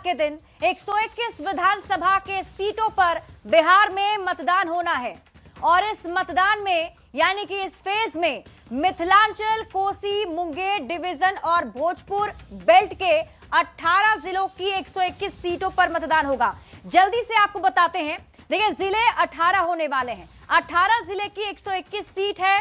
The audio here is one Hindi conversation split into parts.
के दिन 121 विधानसभा के सीटों पर बिहार में मतदान होना है और इस मतदान में यानी कि इस फेज में मिथिलांचल, कोसी, मुंगेर डिवीजन और भोजपुर बेल्ट के 18 जिलों की 121 सीटों पर मतदान होगा। जल्दी से आपको बताते हैं, देखिए जिले 18 होने वाले हैं। 18 जिले की 121 सीट है।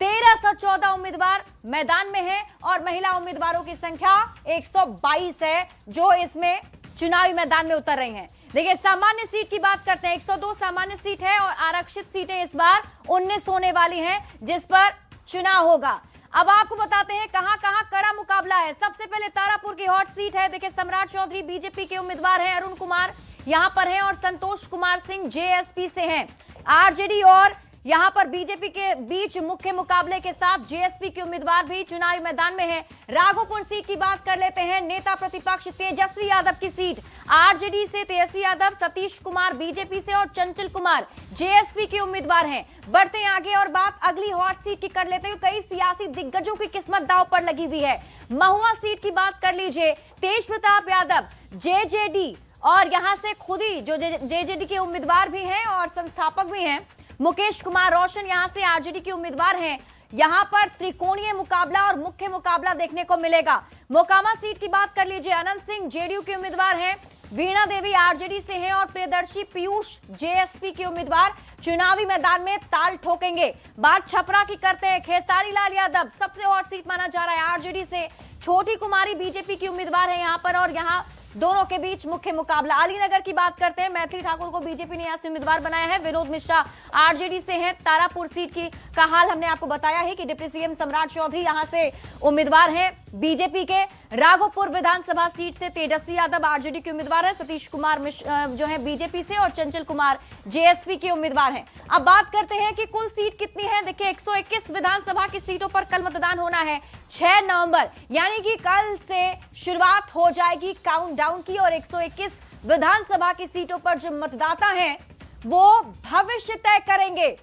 1314 उम्मीदवार मैदान में हैं और महिला उम्मीदवारों की संख्या 122 है जो इसमें चुनावी मैदान में उतर रही हैं। देखिए सामान्य सीट की बात करते हैं, 102 सामान्य सीट है और आरक्षित सीटें इस बार 19 होने वाली हैं जिस पर चुनाव होगा। अब आपको बताते हैं कहां कहां कड़ा मुकाबला है। सबसे पहले तारापुर की हॉट सीट है। देखिए सम्राट चौधरी बीजेपी के उम्मीदवार हैं, अरुण कुमार यहां पर हैं और संतोष कुमार सिंह जेएसपी से हैं। आरजेडी और यहां पर बीजेपी के बीच मुख्य मुकाबले के साथ जेएसपी के उम्मीदवार भी चुनावी मैदान में हैं। राघोपुर सीट की बात कर लेते हैं। नेता प्रतिपक्ष तेजस्वी यादव की सीट, आरजेडी से तेजस्वी यादव, सतीश कुमार बीजेपी से और चंचल कुमार जेएसपी के उम्मीदवार हैं। बढ़ते हैं आगे और बात अगली हॉट सीट की कर लेते हैं। कई सियासी दिग्गजों की किस्मत दांव पर लगी हुई है। महुआ सीट की बात कर लीजिए। तेज प्रताप यादव जेजेडी और यहां से खुद ही जो जेजेडी के उम्मीदवार भी हैं और संस्थापक भी हैं, मुकेश कुमार रोशन यहां से आरजेडी के उम्मीदवार हैं। यहां पर त्रिकोणीय मुकाबला और मुख्य मुकाबला देखने को मिलेगा। मोकामा सीट की बात कर लीजिए। अनंत सिंह जेडीयू के उम्मीदवार हैं, वीणा देवी आरजेडी से हैं और प्रियदर्शी पीयूष जेएसपी के उम्मीदवार चुनावी मैदान में ताल ठोकेंगे। बात छपरा की करते हैं। खेसारी लाल यादव सबसे हॉट सीट माना जा रहा है आरजेडी से। छोटी कुमारी बीजेपी की उम्मीदवार है यहां पर और यहां दोनों के बीच मुख्य मुकाबला। अलीनगर की बात करते हैं। मैथिली ठाकुर को बीजेपी ने यहां से उम्मीदवार बनाया है। विनोद मिश्रा आरजेडी से हैं। तारापुर सीट की का हाल हमने आपको बताया है कि डिप्टी सीएम सम्राट चौधरी यहां से उम्मीदवार हैं बीजेपी के। राघोपुर विधानसभा सीट से तेजस्वी यादव आरजेडी के उम्मीदवार है। सतीश कुमार जो है बीजेपी से और चंचल कुमार जेएसपी के उम्मीदवार हैं। अब बात करते हैं कि कुल सीट कितनी है। देखिए 121 विधानसभा की सीटों पर कल मतदान होना है 6 नवंबर, यानी कि कल से शुरुआत हो जाएगी काउंटडाउन की और 121 विधानसभा की सीटों पर जो मतदाता हैं वो भविष्य तय करेंगे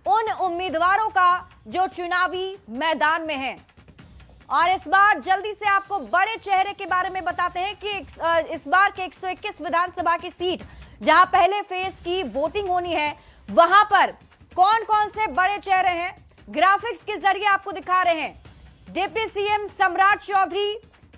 उन उम्मीदवारों का जो चुनावी मैदान में हैं। और इस बार जल्दी से आपको बड़े चेहरे के बारे में बताते हैं कि इस बार के 121 विधानसभा की सीट जहां पहले फेज की वोटिंग होनी है वहां पर कौन कौन से बड़े चेहरे हैं ग्राफिक्स के जरिए आपको दिखा रहे हैं। डिप्टी सीएम सम्राट चौधरी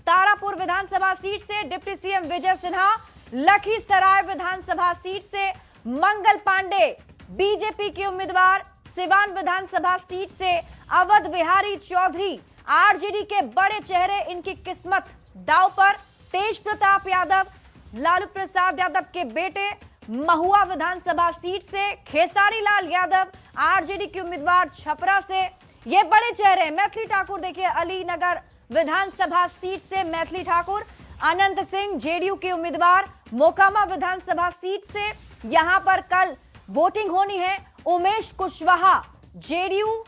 तारापुर विधानसभा सीट से, डिप्टी सीएम विजय सिन्हा लखीसराय विधानसभा सीट से, मंगल पांडे बीजेपी के उम्मीदवार सिवान विधानसभा सीट से, अवध बिहारी चौधरी आरजेडी के बड़े चेहरे, इनकी किस्मत दांव पर। तेज प्रताप यादव लालू प्रसाद यादव के बेटे महुआ विधानसभा सीट से, खेसारी लाल यादव आरजेडी के उम्मीदवार छपरा से, ये बड़े चेहरे। मैथिली ठाकुर देखिए अलीनगर विधानसभा सीट से मैथिली ठाकुर, अनंत सिंह जेडीयू के उम्मीदवार मोकामा विधानसभा सीट से यहां पर कल वोटिंग होनी है। उमेश कुशवाहा जेडीयू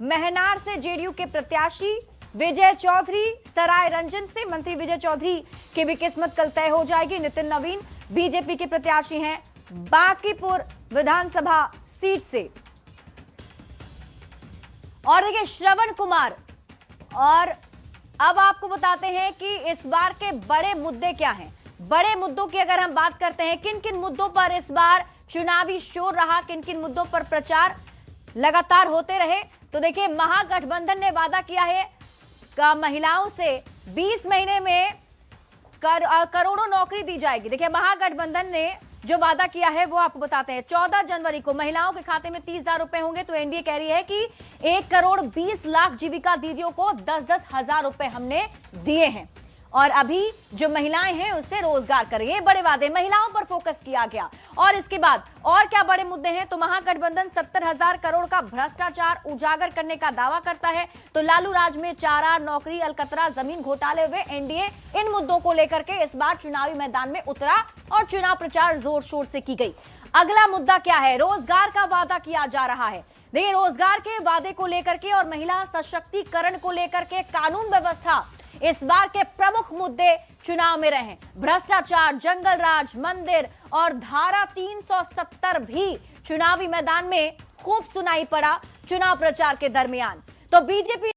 महनार से जेडीयू के प्रत्याशी, विजय चौधरी सराय रंजन से मंत्री विजय चौधरी की भी किस्मत कल तय हो जाएगी। नितिन नवीन बीजेपी के प्रत्याशी हैं बांकीपुर विधानसभा सीट से। और देखिए श्रवण कुमार। और अब आपको बताते हैं कि इस बार के बड़े मुद्दे क्या हैं। बड़े मुद्दों की अगर हम बात करते हैं, किन किन मुद्दों पर इस बार चुनावी शोर रहा, किन किन मुद्दों पर प्रचार लगातार होते रहे, तो देखिए महागठबंधन ने वादा किया है कि महिलाओं से 20 महीने में करोड़ों नौकरी दी जाएगी। देखिए महागठबंधन ने जो वादा किया है वो आपको बताते हैं। 14 जनवरी को महिलाओं के खाते में 30,000 रुपए होंगे, तो एनडीए कह रही है कि 1 करोड़ 20 लाख जीविका दीदियों को 10-10 हजार रुपए हमने दिए हैं और अभी जो महिलाएं हैं उससे रोजगार करेंगे। बड़े वादे, महिलाओं पर फोकस किया गया। और इसके बाद और क्या बड़े मुद्दे हैं, तो महागठबंधन 70,000 करोड़ का भ्रष्टाचार उजागर करने का दावा करता है। तो लालू राज में चारा, नौकरी, अलकतरा, जमीन घोटाले हुए एनडीए इन मुद्दों को लेकर के इस बार चुनावी मैदान में उतरा और चुनाव प्रचार जोर शोर से की गई। अगला मुद्दा क्या है, रोजगार का वादा किया जा रहा है। देखिए रोजगार के वादे को लेकर के और महिला सशक्तिकरण को लेकर के कानून व्यवस्था इस बार के प्रमुख मुद्दे चुनाव में रहे। भ्रष्टाचार, जंगल राज, मंदिर और धारा 370 भी चुनावी मैदान में खूब सुनाई पड़ा चुनाव प्रचार के दरमियान। तो बीजेपी